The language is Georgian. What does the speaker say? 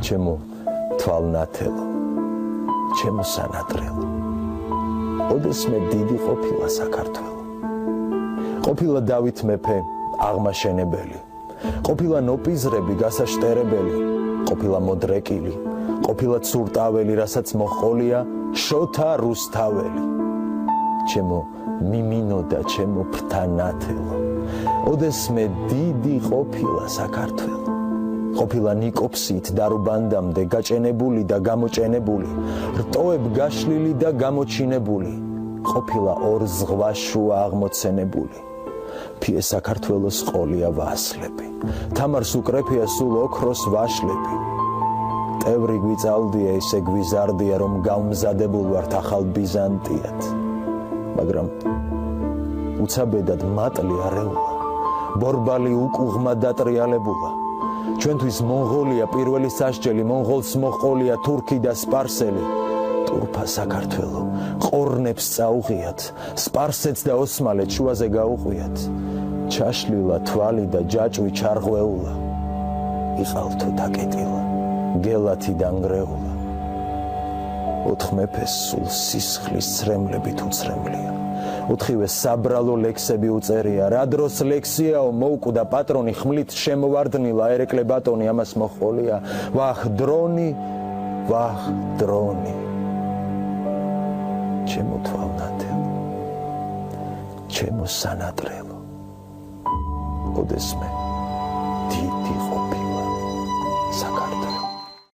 ჩემო თვალნათელო, ჩემო სანადრელო. ოდესმე დიდი ყოფილა საქართველო. ყოფილა დავით მეფე აღმაშენებელი, ყოფილა ნოპიზრები გასაშტერებელი, ყოფილა მოდრეკილი, ყოფილა ცურტაველი, რასაც მოჰყოლია შოთა რუსთაველი. ჩემო მიმინო და ჩემო ფრთანათელო, ოდესმე დიდი ყოფილა საქართველო. ყოფილა ნიკოფსით დარუბანდამდე გაჭენებული და გამოჭენებული, რტოებ გაშლილი და გამოჩინებული, ყოფილა ორ ზღვაშუა აღმოცენებული. ფიე საქართველოს ყოლია ვასლები, თამარს უკრეფია სულ ოქროს ვაშლები. ტევრი გვიწალდია, ისე გვიზარდია, რომ გამზადებულ ვართ ახალ ბიზანტიად. მაგრამ უცაბედად მატლი არეულა, ბორბალი უკუღმა დატრიალებულა. ჩვენთვის მონღოლია პირველი სასჯელი, მონღოლს მოჰყოლია თურქი და სპარსელი. ტურფა საქართველო ყორნებს წაუღიათ, სპარსეთს და ოსმალეთს შუაზე გაუყვიათ. ჩაშლილა თვალი და ჯაჭვი ჩარღვეულა, იყალთო დაკეტილა, გელათი დანგრეულა. ოთხ მეფეს სულ სისხლის ცრემლებით უცრემლია, ოთხივე საბრალო ლექსები უწერია. რა დროს ლექსიაო მოუკვდა პატრონი, ხმლით შემოვარდნილა ერეკლე ბატონი, ამას მოჰყოლია ვახ დრონი, ვახ დრონი. ჩემო თვალნათელო, ჩემო სანადრელო, ოდესმე დიდი ყოფილა საქართველო.